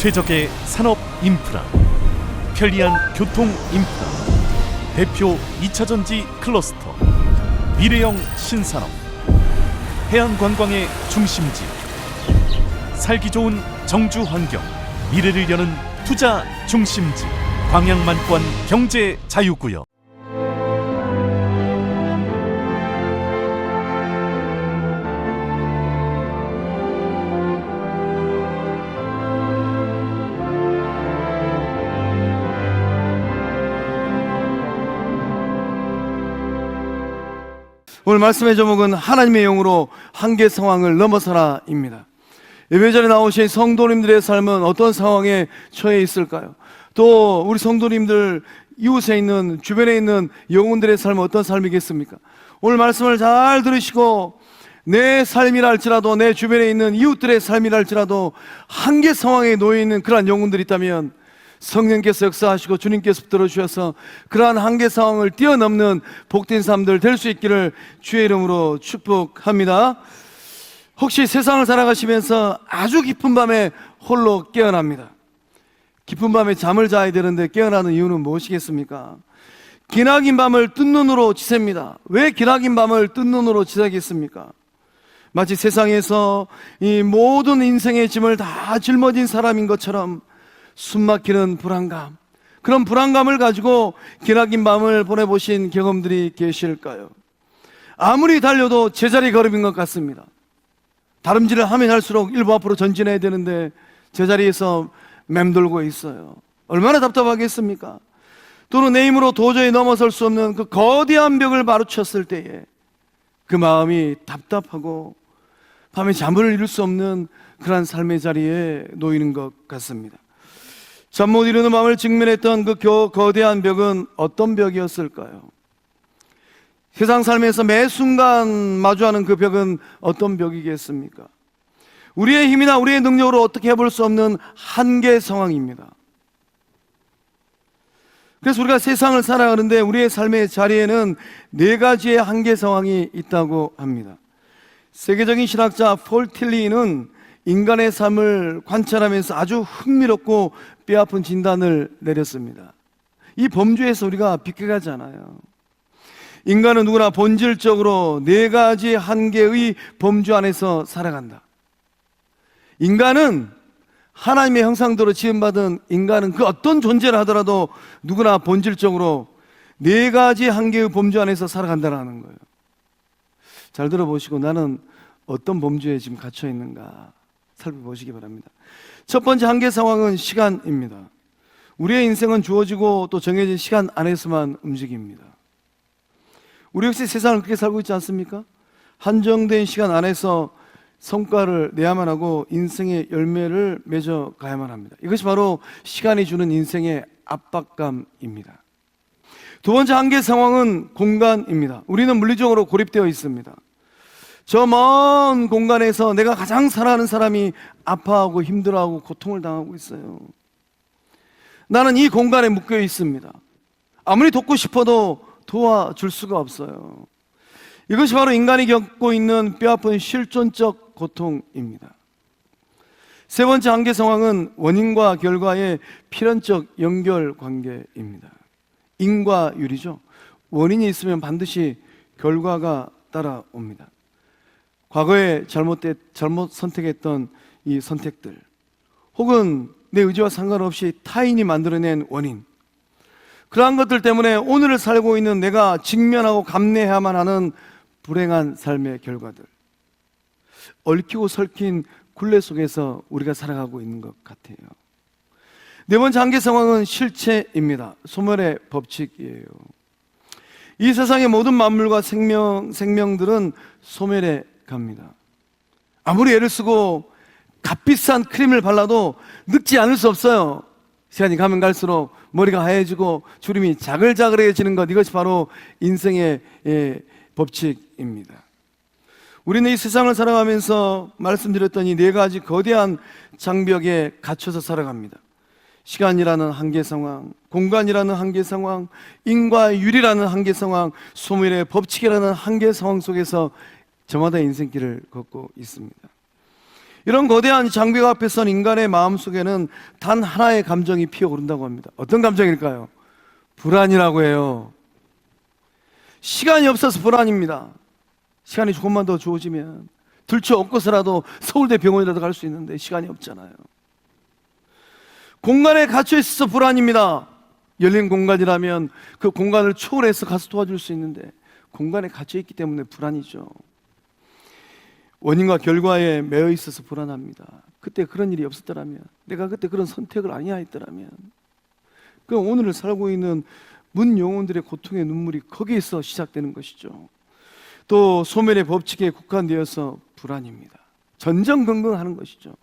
최적의 산업 인프라, 편리한 교통 인프라, 대표 2차전지 클러스터, 미래형 신산업, 해안관광의 중심지, 살기 좋은 정주 환경, 미래를 여는 투자 중심지, 광양만권 경제 자유구역. 오늘 말씀의 제목은 하나님의 영으로 한계 상황을 넘어서라입니다. 예배전에 나오신 성도님들의 삶은 어떤 상황에 처해 있을까요? 또 우리 성도님들 이웃에 있는, 주변에 있는 영혼들의 삶은 어떤 삶이겠습니까? 오늘 말씀을 잘 들으시고 내 삶이라 할지라도, 내 주변에 있는 이웃들의 삶이라 할지라도 한계 상황에 놓여 있는 그러한 영혼들이 있다면 성령께서 역사하시고 주님께서 붙들어 주셔서 그러한 한계 상황을 뛰어넘는 복된 삶들 될 수 있기를 주의 이름으로 축복합니다. 혹시 세상을 살아가시면서 아주 깊은 밤에 홀로 깨어납니다. 깊은 밤에 잠을 자야 되는데 깨어나는 이유는 무엇이겠습니까? 기나긴 밤을 뜬 눈으로 지셉니다. 왜 기나긴 밤을 뜬 눈으로 지새겠습니까? 마치 세상에서 이 모든 인생의 짐을 다 짊어진 사람인 것처럼 숨막히는 불안감, 그런 불안감을 가지고 기나긴 밤을 보내보신 경험들이 계실까요? 아무리 달려도 제자리 걸음인 것 같습니다. 다름질을 하면 할수록 일부 앞으로 전진해야 되는데 제자리에서 맴돌고 있어요. 얼마나 답답하겠습니까? 또는 내 힘으로 도저히 넘어설 수 없는 그 거대한 벽을 마주쳤을 때에 그 마음이 답답하고 밤에 잠을 이룰 수 없는 그런 삶의 자리에 놓이는 것 같습니다. 잠 못 이루는 마음을 직면했던 그 거대한 벽은 어떤 벽이었을까요? 세상 삶에서 매 순간 마주하는 그 벽은 어떤 벽이겠습니까? 우리의 힘이나 우리의 능력으로 어떻게 해볼 수 없는 한계 상황입니다. 그래서 우리가 세상을 살아가는데 우리의 삶의 자리에는 네 가지의 한계 상황이 있다고 합니다. 세계적인 신학자 폴 틸리는 인간의 삶을 관찰하면서 아주 흥미롭고 뼈아픈 진단을 내렸습니다. 이 범주에서 우리가 비껴가지 않아요. 인간은 누구나 본질적으로 네 가지 한계의 범주 안에서 살아간다. 인간은 하나님의 형상대로 지음받은 인간은 그 어떤 존재를 하더라도 누구나 본질적으로 네 가지 한계의 범주 안에서 살아간다는 거예요. 잘 들어보시고 나는 어떤 범주에 지금 갇혀 있는가 살펴보시기 바랍니다. 첫 번째 한계 상황은 시간입니다. 우리의 인생은 주어지고 또 정해진 시간 안에서만 움직입니다. 우리 역시 세상을 그렇게 살고 있지 않습니까? 한정된 시간 안에서 성과를 내야만 하고 인생의 열매를 맺어 가야만 합니다. 이것이 바로 시간이 주는 인생의 압박감입니다. 두 번째 한계 상황은 공간입니다. 우리는 물리적으로 고립되어 있습니다. 저 먼 공간에서 내가 가장 사랑하는 사람이 아파하고 힘들어하고 고통을 당하고 있어요. 나는 이 공간에 묶여 있습니다. 아무리 돕고 싶어도 도와줄 수가 없어요. 이것이 바로 인간이 겪고 있는 뼈아픈 실존적 고통입니다. 세 번째 한계 상황은 원인과 결과의 필연적 연결관계입니다. 인과 유리죠. 원인이 있으면 반드시 결과가 따라옵니다. 과거에 잘못 선택했던 이 선택들, 혹은 내 의지와 상관없이 타인이 만들어낸 원인, 그러한 것들 때문에 오늘을 살고 있는 내가 직면하고 감내해야만 하는 불행한 삶의 결과들, 얽히고 설킨 굴레 속에서 우리가 살아가고 있는 것 같아요. 네 번째 한계 상황은 실체입니다. 소멸의 법칙이에요. 이 세상의 모든 만물과 생명들은 소멸해 갑니다. 아무리 애를 쓰고 값비싼 크림을 발라도 늙지 않을 수 없어요. 시간이 가면 갈수록 머리가 하얘지고 주름이 자글자글해지는 것, 이것이 바로 인생의 법칙입니다. 우리는 이 세상을 살아가면서 말씀드렸던 이 네 가지 거대한 장벽에 갇혀서 살아갑니다. 시간이라는 한계 상황, 공간이라는 한계 상황, 인과 유리라는 한계 상황, 소멸의 법칙이라는 한계 상황 속에서 저마다 인생길을 걷고 있습니다. 이런 거대한 장벽 앞에 선 인간의 마음속에는 단 하나의 감정이 피어오른다고 합니다. 어떤 감정일까요? 불안이라고 해요. 시간이 없어서 불안입니다. 시간이 조금만 더 주어지면 들쳐 업고서라도 서울대 병원이라도 갈 수 있는데 시간이 없잖아요. 공간에 갇혀 있어서 불안입니다. 열린 공간이라면 그 공간을 초월해서 가서 도와줄 수 있는데 공간에 갇혀 있기 때문에 불안이죠. 원인과 결과에 매여 있어서 불안합니다. 그때 그런 일이 없었더라면, 내가 그때 그런 선택을 아니야 했더라면, 그럼 오늘을 살고 있는 문 영혼들의 고통의 눈물이 거기에서 시작되는 것이죠. 또 소멸의 법칙에 국한되어서 불안입니다. 전전긍긍하는 것이죠.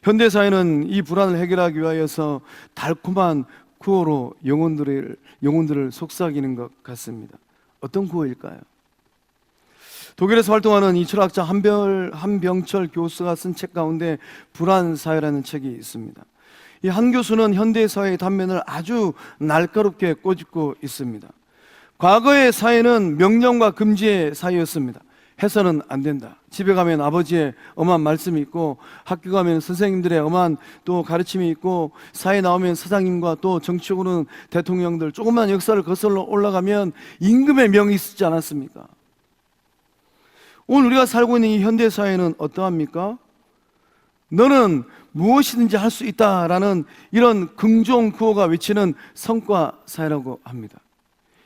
현대사회는 이 불안을 해결하기 위하여서 달콤한 구호로 영혼들을 속삭이는 것 같습니다. 어떤 구호일까요? 독일에서 활동하는 이 철학자 한병철 교수가 쓴 책 가운데 불안사회라는 책이 있습니다. 이 한 교수는 현대사회의 단면을 아주 날카롭게 꼬집고 있습니다. 과거의 사회는 명령과 금지의 사회였습니다. 해서는 안 된다. 집에 가면 아버지의 엄한 말씀이 있고, 학교 가면 선생님들의 엄한 또 가르침이 있고, 사회에 나오면 사장님과 또 정치적으로는 대통령들, 조금만 역사를 거슬러 올라가면 임금의 명이 있지 않았습니까? 오늘 우리가 살고 있는 이 현대사회는 어떠합니까? 너는 무엇이든지 할 수 있다라는 이런 긍정 구호가 외치는 성과사회라고 합니다.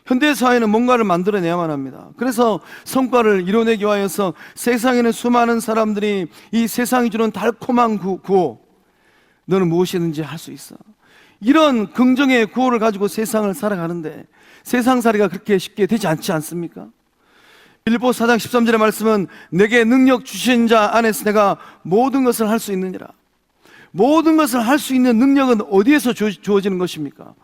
현대사회는 뭔가를 만들어내야만 합니다. 그래서 성과를 이뤄내기 위하여서 세상에는 수많은 사람들이 이 세상이 주는 달콤한 구호, 너는 무엇이든지 할 수 있어, 이런 긍정의 구호를 가지고 세상을 살아가는데 세상살이가 그렇게 쉽게 되지 않지 않습니까? 빌립보 4장 13절의 말씀은 내게 능력 주신 자 안에서 내가 모든 것을 할 수 있느니라. 모든 것을 할 수 있는 능력은 어디에서 주어지는 것입니까?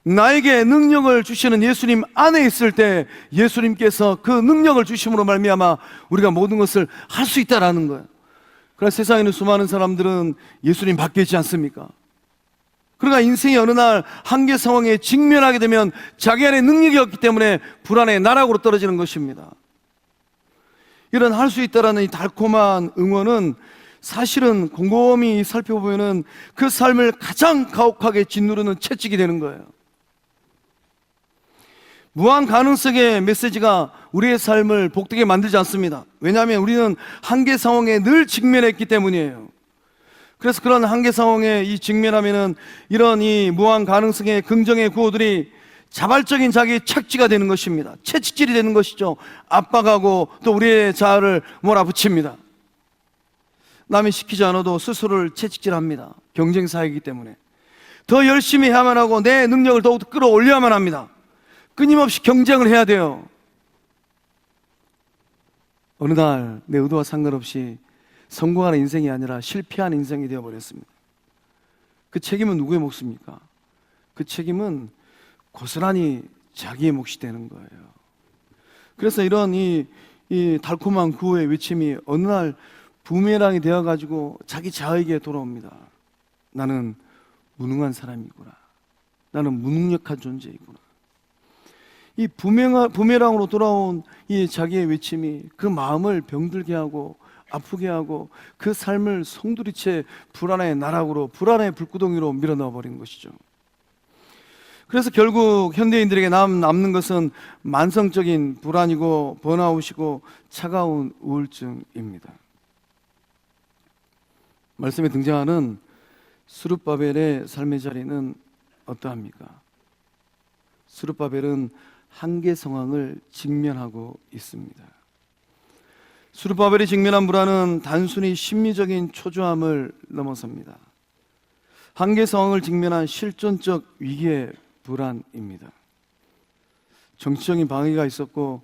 나에게 능력을 주시는 예수님 안에 있을 때 예수님께서 그 능력을 주심으로 말미암아 우리가 모든 것을 할 수 있다라는 거예요. 그러나 세상에 있는 수많은 사람들은 예수님 밖에 있지 않습니까? 그러나 인생의 어느 날 한계 상황에 직면하게 되면 자기 안에 능력이 없기 때문에 불안의 나락으로 떨어지는 것입니다. 이런 할 수 있다라는 이 달콤한 응원은 사실은 곰곰이 살펴보면은 그 삶을 가장 가혹하게 짓누르는 채찍이 되는 거예요. 무한 가능성의 메시지가 우리의 삶을 복되게 만들지 않습니다. 왜냐하면 우리는 한계 상황에 늘 직면했기 때문이에요. 그래서 그런 한계 상황에 이 직면하면은 이런 이 무한 가능성의 긍정의 구호들이 자발적인 자기의 착지가 되는 것입니다. 채찍질이 되는 것이죠. 압박하고 또 우리의 자아를 몰아붙입니다. 남이 시키지 않아도 스스로를 채찍질합니다. 경쟁사이기 때문에 더 열심히 해야만 하고 내 능력을 더욱 끌어올려야만 합니다. 끊임없이 경쟁을 해야 돼요. 어느 날 내 의도와 상관없이 성공하는 인생이 아니라 실패하는 인생이 되어버렸습니다. 그 책임은 누구의 몫입니까? 그 책임은 고스란히 자기의 몫이 되는 거예요. 그래서 이런 이 달콤한 구호의 외침이 어느 날 부메랑이 되어가지고 자기 자아에게 돌아옵니다. 나는 무능한 사람이구나. 나는 무능력한 존재이구나. 이 부메랑으로 돌아온 이 자기의 외침이 그 마음을 병들게 하고 아프게 하고 그 삶을 송두리째 불안의 나락으로, 불안의 불구덩이로 밀어넣어 버리는 것이죠. 그래서 결국 현대인들에게 남는 것은 만성적인 불안이고 번아웃이고 차가운 우울증입니다. 말씀에 등장하는 스룹바벨의 삶의 자리는 어떠합니까? 스룹바벨은 한계 상황을 직면하고 있습니다. 스룹바벨이 직면한 불안은 단순히 심리적인 초조함을 넘어섭니다. 한계 상황을 직면한 실존적 위기의 불안입니다. 정치적인 방해가 있었고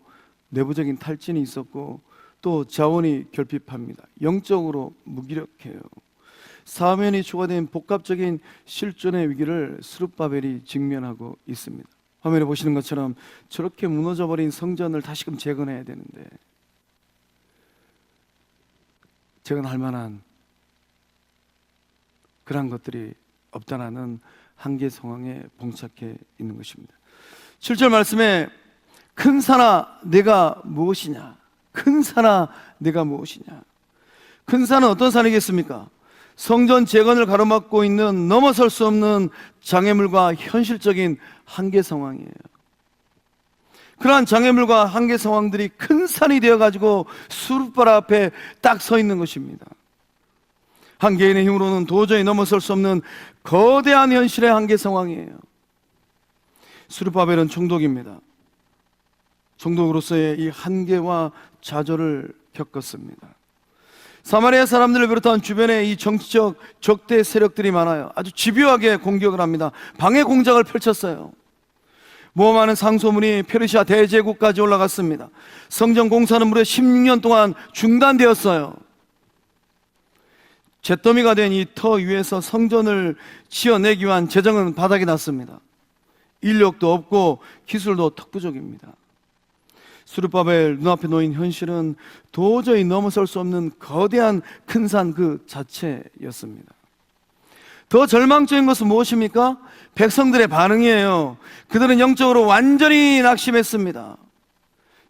내부적인 탈진이 있었고 또 자원이 결핍합니다. 영적으로 무기력해요. 사면이 초과된 복합적인 실존의 위기를 스룹바벨이 직면하고 있습니다. 화면에 보시는 것처럼 저렇게 무너져버린 성전을 다시금 재건해야 되는데 재건할 만한 그런 것들이 없다라는 한계 상황에 봉착해 있는 것입니다. 7절 말씀에 큰 산아 내가 무엇이냐, 큰 산아 내가 무엇이냐. 큰 산은 어떤 산이겠습니까? 성전 재건을 가로막고 있는 넘어설 수 없는 장애물과 현실적인 한계 상황이에요. 그러한 장애물과 한계 상황들이 큰 산이 되어가지고 수르바벨 앞에 딱 서 있는 것입니다. 한 개인의 힘으로는 도저히 넘어설 수 없는 거대한 현실의 한계 상황이에요. 수르바벨은 총독입니다. 총독으로서의 이 한계와 좌절을 겪었습니다. 사마리아 사람들을 비롯한 주변에 이 정치적 적대 세력들이 많아요. 아주 집요하게 공격을 합니다. 방해 공작을 펼쳤어요. 모험하는 상소문이 페르시아 대제국까지 올라갔습니다. 성전 공사는 무려 16년 동안 중단되었어요. 잿더미가 된 이 터 위에서 성전을 지어내기 위한 재정은 바닥이 났습니다. 인력도 없고 기술도 턱부족입니다. 수르바벨 눈앞에 놓인 현실은 도저히 넘어설 수 없는 거대한 큰 산 그 자체였습니다. 더 절망적인 것은 무엇입니까? 백성들의 반응이에요. 그들은 영적으로 완전히 낙심했습니다.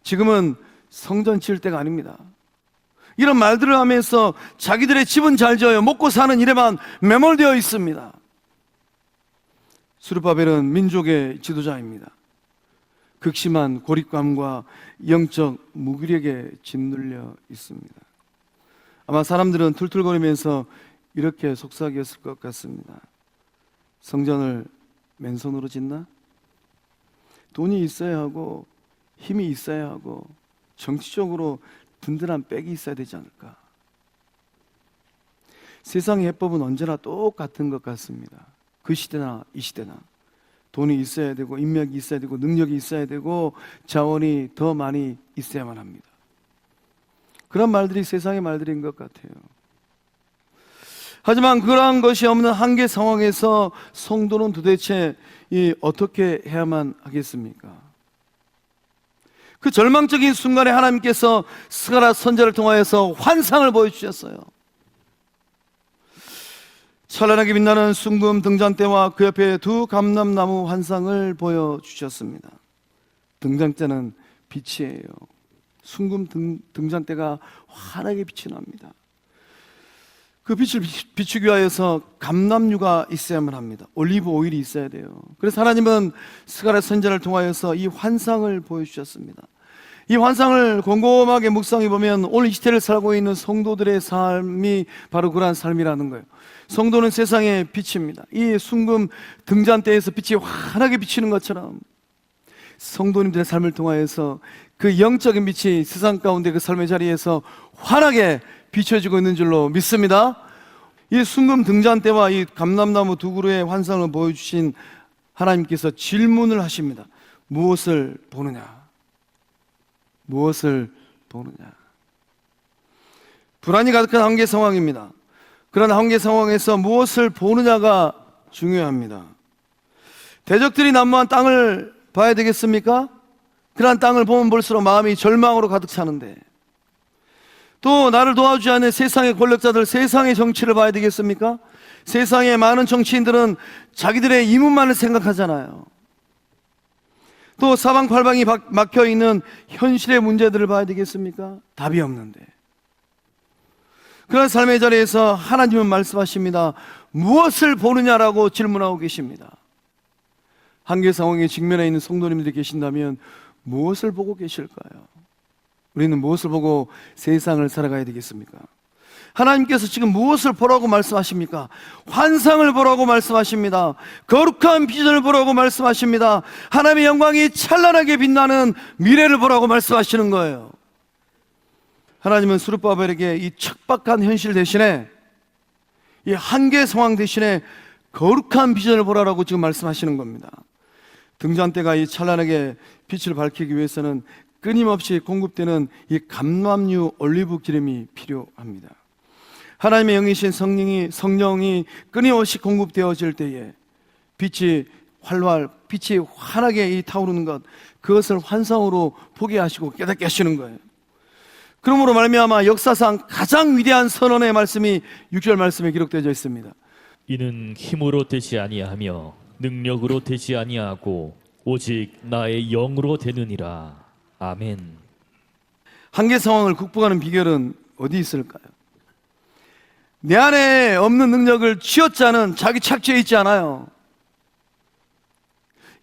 지금은 성전 지을 때가 아닙니다. 이런 말들을 하면서 자기들의 집은 잘 지어요. 먹고 사는 일에만 매몰되어 있습니다. 수르바벨은 민족의 지도자입니다. 극심한 고립감과 영적 무기력에 짓눌려 있습니다. 아마 사람들은 툴툴거리면서 이렇게 속삭였을 것 같습니다. 성전을 맨손으로 짓나? 돈이 있어야 하고 힘이 있어야 하고 정치적으로 든든한 백이 있어야 되지 않을까? 세상의 해법은 언제나 똑같은 것 같습니다. 그 시대나 이 시대나 돈이 있어야 되고 인맥이 있어야 되고 능력이 있어야 되고 자원이 더 많이 있어야만 합니다. 그런 말들이 세상의 말들인 것 같아요. 하지만 그러한 것이 없는 한계 상황에서 성도는 도대체 어떻게 해야만 하겠습니까? 그 절망적인 순간에 하나님께서 스가랴 선지자를 통하여서 환상을 보여주셨어요. 찬란하게 빛나는 순금 등잔대와 그 옆에 두 감람나무 환상을 보여주셨습니다. 등잔대는 빛이에요. 순금 등잔대가 환하게 빛이 납니다. 그 빛을 비추기 위하여서 감람류가 있어야만 합니다. 올리브 오일이 있어야 돼요. 그래서 하나님은 스가랴 선지자를 통하여서 이 환상을 보여주셨습니다. 이 환상을 곰곰하게 묵상해 보면 오늘 이 시대를 살고 있는 성도들의 삶이 바로 그러한 삶이라는 거예요. 성도는 세상의 빛입니다. 이 순금 등잔대에서 빛이 환하게 비치는 것처럼 성도님들의 삶을 통하여서 그 영적인 빛이 세상 가운데 그 삶의 자리에서 환하게 비춰지고 있는 줄로 믿습니다. 이 순금 등잔대와 이 감람나무 두 그루의 환상을 보여주신 하나님께서 질문을 하십니다. 무엇을 보느냐? 무엇을 보느냐? 불안이 가득한 한계 상황입니다. 그런 한계 상황에서 무엇을 보느냐가 중요합니다. 대적들이 난무한 땅을 봐야 되겠습니까? 그러한 땅을 보면 볼수록 마음이 절망으로 가득 차는데, 또 나를 도와주지 않는 세상의 권력자들, 세상의 정치를 봐야 되겠습니까? 세상의 많은 정치인들은 자기들의 이문만을 생각하잖아요. 또 사방팔방이 막혀있는 현실의 문제들을 봐야 되겠습니까? 답이 없는데, 그런 삶의 자리에서 하나님은 말씀하십니다. 무엇을 보느냐라고 질문하고 계십니다. 한계 상황에 직면해 있는 성도님들이 계신다면 무엇을 보고 계실까요? 우리는 무엇을 보고 세상을 살아가야 되겠습니까? 하나님께서 지금 무엇을 보라고 말씀하십니까? 환상을 보라고 말씀하십니다. 거룩한 비전을 보라고 말씀하십니다. 하나님의 영광이 찬란하게 빛나는 미래를 보라고 말씀하시는 거예요. 하나님은 수르바벨에게 이 척박한 현실 대신에, 이 한계 상황 대신에 거룩한 비전을 보라라고 지금 말씀하시는 겁니다. 등잔대가 이 찬란하게 빛을 밝히기 위해서는 끊임없이 공급되는 이 감람류 올리브 기름이 필요합니다. 하나님의 영이신 성령이 끊임없이 공급되어질 때에 빛이 환하게 타오르는 것, 그것을 환상으로 보게 하시고 깨닫게 하시는 거예요. 그러므로 말미암아 역사상 가장 위대한 선언의 말씀이 6절 말씀에 기록되어 있습니다. 이는 힘으로 되지 아니하며 능력으로 되지 아니하고 오직 나의 영으로 되느니라. 아멘. 한계 상황을 극복하는 비결은 어디 있을까요? 내 안에 없는 능력을 쥐어짜는 자기 착취에 있지 않아요.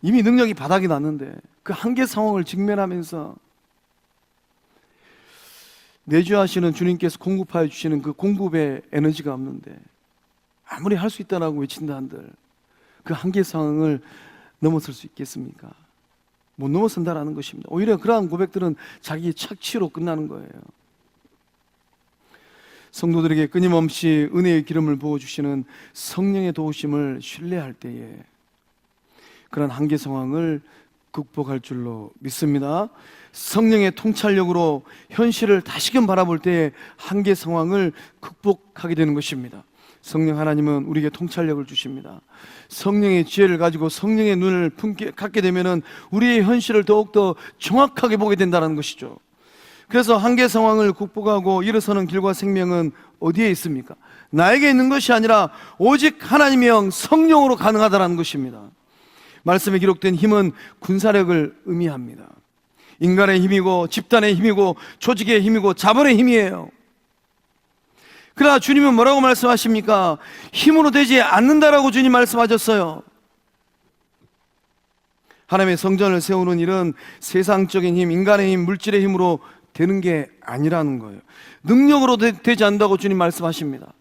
이미 능력이 바닥이 났는데 그 한계 상황을 직면하면서 내주하시는 주님께서 공급하여 주시는 그 공급의 에너지가 없는데 아무리 할 수 있다라고 외친다 한들 그 한계 상황을 넘어설 수 있겠습니까? 못 넘어선다라는 것입니다. 오히려 그러한 고백들은 자기의 착취로 끝나는 거예요. 성도들에게 끊임없이 은혜의 기름을 부어주시는 성령의 도우심을 신뢰할 때에 그런 한계 상황을 극복할 줄로 믿습니다. 성령의 통찰력으로 현실을 다시금 바라볼 때에 한계 상황을 극복하게 되는 것입니다. 성령 하나님은 우리에게 통찰력을 주십니다. 성령의 지혜를 가지고 성령의 눈을 갖게 되면 우리의 현실을 더욱더 정확하게 보게 된다는 것이죠. 그래서 한계 상황을 극복하고 일어서는 길과 생명은 어디에 있습니까? 나에게 있는 것이 아니라 오직 하나님의 영 성령으로 가능하다는 것입니다. 말씀에 기록된 힘은 군사력을 의미합니다. 인간의 힘이고 집단의 힘이고 조직의 힘이고 자본의 힘이에요. 그러나 주님은 뭐라고 말씀하십니까? 힘으로 되지 않는다라고 주님 말씀하셨어요. 하나님의 성전을 세우는 일은 세상적인 힘, 인간의 힘, 물질의 힘으로 되는 게 아니라는 거예요. 능력으로 되지 않는다고 주님 말씀하십니다.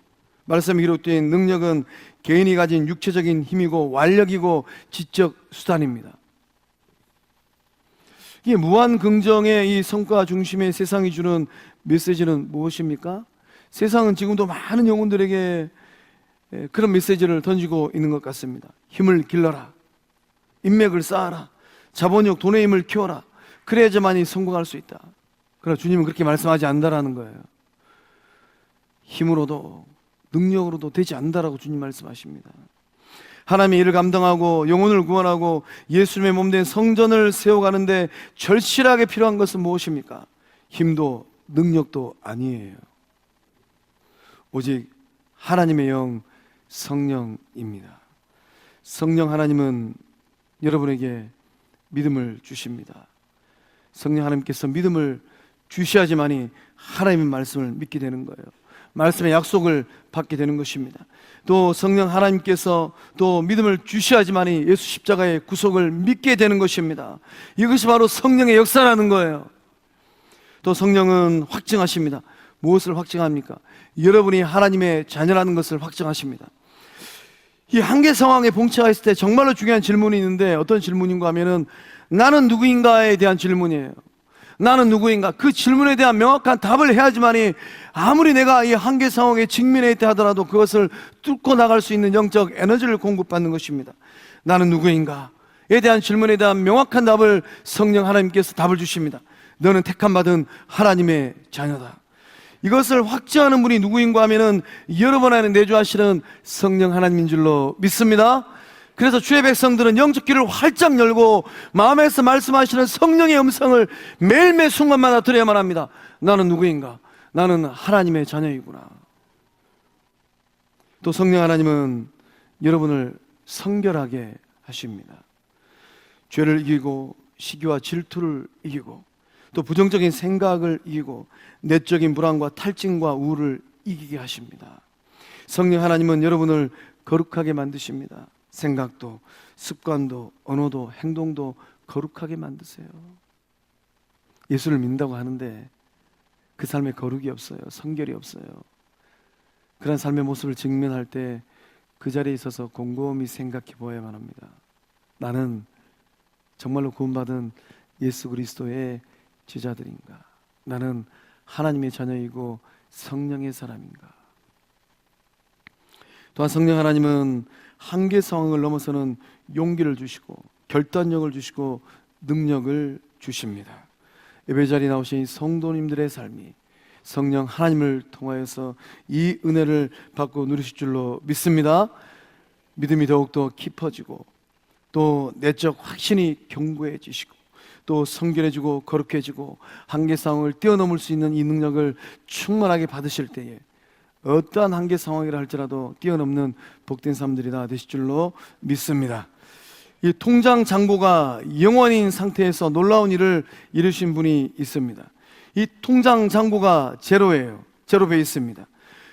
말씀에 기록된 능력은 개인이 가진 육체적인 힘이고 완력이고 지적 수단입니다. 이게 무한 긍정의 이 성과 중심의 세상이 주는 메시지는 무엇입니까? 세상은 지금도 많은 영혼들에게 그런 메시지를 던지고 있는 것 같습니다. 힘을 길러라, 인맥을 쌓아라, 자본력, 돈의 힘을 키워라, 그래야지만이 성공할 수 있다. 그러나 주님은 그렇게 말씀하지 않는다라는 거예요. 힘으로도 능력으로도 되지 않는다라고 주님 말씀하십니다. 하나님의 일을 감당하고 영혼을 구원하고 예수님의 몸된 성전을 세워가는데 절실하게 필요한 것은 무엇입니까? 힘도 능력도 아니에요. 오직 하나님의 영 성령입니다. 성령 하나님은 여러분에게 믿음을 주십니다. 성령 하나님께서 믿음을 주셔야지만이 하나님의 말씀을 믿게 되는 거예요. 말씀의 약속을 받게 되는 것입니다. 또 성령 하나님께서 또 믿음을 주셔야지만이 예수 십자가의 구속을 믿게 되는 것입니다. 이것이 바로 성령의 역사라는 거예요. 또 성령은 확증하십니다. 무엇을 확증합니까? 여러분이 하나님의 자녀라는 것을 확증하십니다. 이 한계 상황에 봉착했을 때 정말로 중요한 질문이 있는데 어떤 질문인가 하면은 나는 누구인가에 대한 질문이에요. 나는 누구인가? 그 질문에 대한 명확한 답을 해야지만이 아무리 내가 이 한계 상황에 직면해 있다 하더라도 그것을 뚫고 나갈 수 있는 영적 에너지를 공급받는 것입니다. 나는 누구인가에 대한 질문에 대한 명확한 답을 성령 하나님께서 답을 주십니다. 너는 택함받은 하나님의 자녀다. 이것을 확증하는 분이 누구인가 하면은 여러분 안에 내주하시는 성령 하나님인 줄로 믿습니다. 그래서 주의 백성들은 영적 귀를 활짝 열고 마음에서 말씀하시는 성령의 음성을 매일매일 순간마다 들어야만 합니다. 나는 누구인가? 나는 하나님의 자녀이구나. 또 성령 하나님은 여러분을 성결하게 하십니다. 죄를 이기고 시기와 질투를 이기고 또 부정적인 생각을 이기고 내적인 불안과 탈진과 우울을 이기게 하십니다. 성령 하나님은 여러분을 거룩하게 만드십니다. 생각도, 습관도, 언어도, 행동도 거룩하게 만드세요. 예수를 믿는다고 하는데 그 삶에 거룩이 없어요. 성결이 없어요. 그런 삶의 모습을 직면할 때 그 자리에 있어서 곰곰이 생각해 보아야만 합니다. 나는 정말로 구원받은 예수 그리스도의 제자들인가? 나는 하나님의 자녀이고 성령의 사람인가? 또한 성령 하나님은 한계 상황을 넘어서는 용기를 주시고 결단력을 주시고 능력을 주십니다. 예배 자리에 나오신 성도님들의 삶이 성령 하나님을 통하여서 이 은혜를 받고 누리실 줄로 믿습니다. 믿음이 더욱더 깊어지고 또 내적 확신이 견고해지시고 또 성결해지고 거룩해지고 한계 상황을 뛰어넘을 수 있는 이 능력을 충만하게 받으실 때에 어떠한 한계 상황이라 할지라도 뛰어넘는 복된 사람들이 다 되실 줄로 믿습니다. 이 통장 잔고가 0원인 상태에서 놀라운 일을 이루신 분이 있습니다. 이 통장 잔고가 제로예요. 제로 베이스입니다.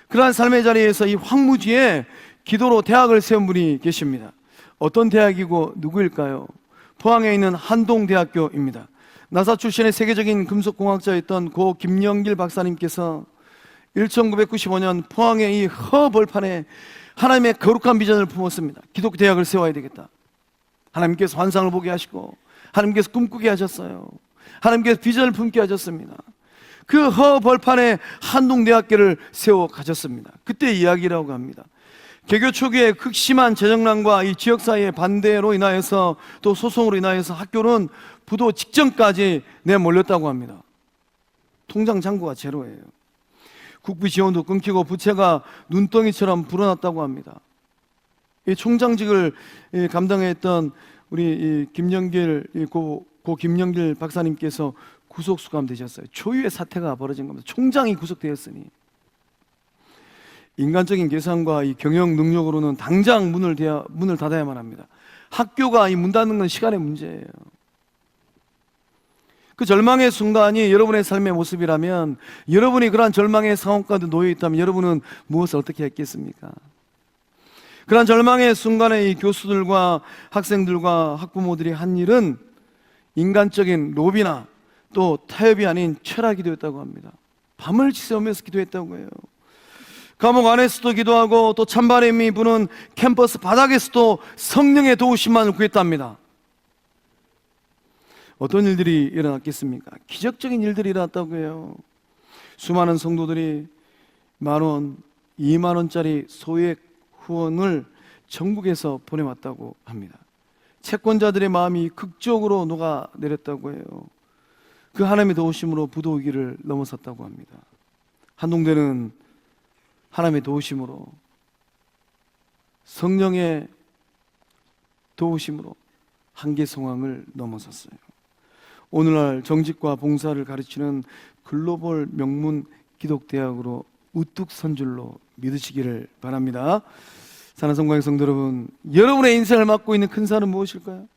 그러한 삶의 자리에서 이 황무지에 기도로 대학을 세운 분이 계십니다. 어떤 대학이고 누구일까요? 포항에 있는 한동대학교입니다. 나사 출신의 세계적인 금속공학자였던 고 김영길 박사님께서 1995년 포항의 이 허벌판에 하나님의 거룩한 비전을 품었습니다. 기독교 대학을 세워야 되겠다. 하나님께서 환상을 보게 하시고 하나님께서 꿈꾸게 하셨어요. 하나님께서 비전을 품게 하셨습니다. 그 허벌판에 한동대학교를 세워 가졌습니다. 그때 이야기라고 합니다. 개교 초기에 극심한 재정난과 이 지역 사회의 반대로 인하여서 또 소송으로 인하여서 학교는 부도 직전까지 내몰렸다고 합니다. 통장 잔고가 제로예요. 국비 지원도 끊기고 부채가 눈덩이처럼 불어났다고 합니다. 이 총장직을 감당했던 우리 고 김영길 박사님께서 구속 수감되셨어요. 초유의 사태가 벌어진 겁니다. 총장이 구속되었으니 인간적인 계산과 이 경영 능력으로는 당장 문을 닫아야만 합니다. 학교가 이 문 닫는 건 시간의 문제예요. 그 절망의 순간이 여러분의 삶의 모습이라면, 여러분이 그러한 절망의 상황 가운데 놓여 있다면 여러분은 무엇을 어떻게 했겠습니까? 그러한 절망의 순간에 이 교수들과 학생들과 학부모들이 한 일은 인간적인 로비나 또 타협이 아닌 철학이 되었다고 합니다. 밤을 지새우면서 기도했다고 해요. 감옥 안에서도 기도하고 또 찬바람이 부는 캠퍼스 바닥에서도 성령의 도우심만을 구했답니다. 어떤 일들이 일어났겠습니까? 기적적인 일들이 일어났다고 해요. 수많은 성도들이 10,000원, 20,000원짜리 소액 후원을 전국에서 보내왔다고 합니다. 채권자들의 마음이 극적으로 녹아내렸다고 해요. 그 하나님의 도우심으로 부도 위기를 넘어섰다고 합니다. 한동대는 하나님의 도우심으로, 성령의 도우심으로 한계 상황을 넘어섰어요. 오늘날 정직과 봉사를 가르치는 글로벌 명문 기독대학으로 우뚝 선 줄로 믿으시기를 바랍니다. 사랑하는 성광의 성도 여러분, 여러분의 인생을 맡고 있는 큰 산은 무엇일까요?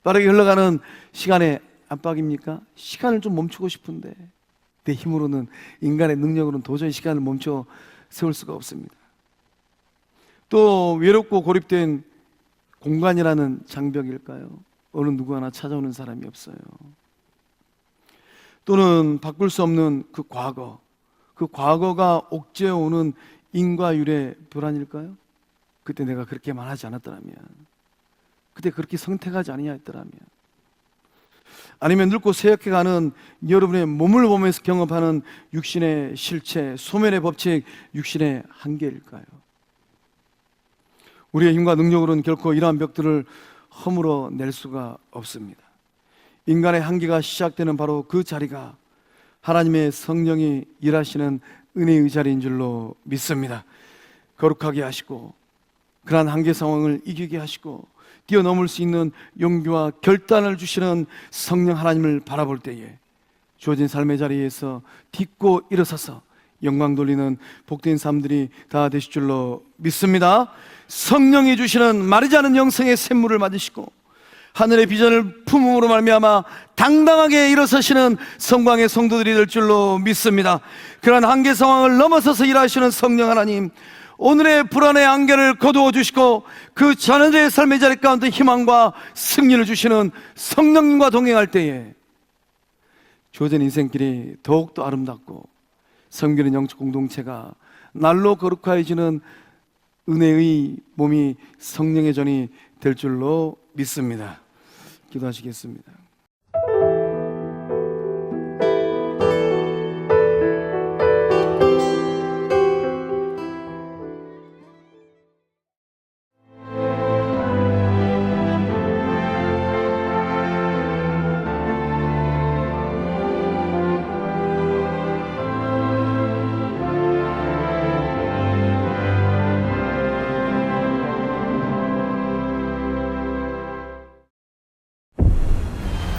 빠르게 흘러가는 시간의 압박입니까? 시간을 좀 멈추고 싶은데 내 힘으로는, 인간의 능력으로는 도저히 시간을 멈춰 세울 수가 없습니다. 또 외롭고 고립된 공간이라는 장벽일까요? 어느 누구 하나 찾아오는 사람이 없어요. 또는 바꿀 수 없는 그 과거가 옥죄어오는 인과율의 불안일까요? 그때 내가 그렇게만 하지 않았더라면, 그때 그렇게 선택하지 아니했더라면, 아니면 늙고 쇠약해가는 여러분의 몸을 보면서 경험하는 육신의 실체, 소멸의 법칙, 육신의 한계일까요? 우리의 힘과 능력으로는 결코 이러한 벽들을 허물어 낼 수가 없습니다. 인간의 한계가 시작되는 바로 그 자리가 하나님의 성령이 일하시는 은혜의 자리인 줄로 믿습니다. 거룩하게 하시고 그러한 한계 상황을 이기게 하시고 뛰어넘을 수 있는 용기와 결단을 주시는 성령 하나님을 바라볼 때에 주어진 삶의 자리에서 딛고 일어서서 영광 돌리는 복된 삶들이 다 되실 줄로 믿습니다. 성령이 주시는 마르지 않은 영성의 샘물을 맞으시고 하늘의 비전을 품음으로 말미암아 당당하게 일어서시는 성광의 성도들이 될 줄로 믿습니다. 그러한 한계 상황을 넘어서서 일하시는 성령 하나님, 오늘의 불안의 안개를 거두어 주시고 그 자녀들의 삶의 자리 가운데 희망과 승리를 주시는 성령님과 동행할 때에 주어진 인생길이 더욱더 아름답고 섬기는 영적 공동체가 날로 거룩해지는 은혜의 몸이 성령의 전이 될 줄로 믿습니다. 기도하시겠습니다.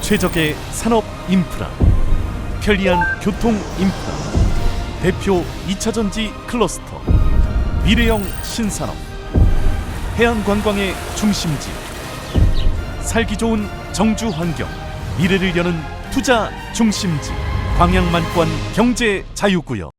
최적의 산업 인프라, 편리한 교통 인프라, 대표 2차전지 클러스터, 미래형 신산업, 해안 관광의 중심지, 살기 좋은 정주 환경, 미래를 여는 투자 중심지, 광양만권 경제 자유구역.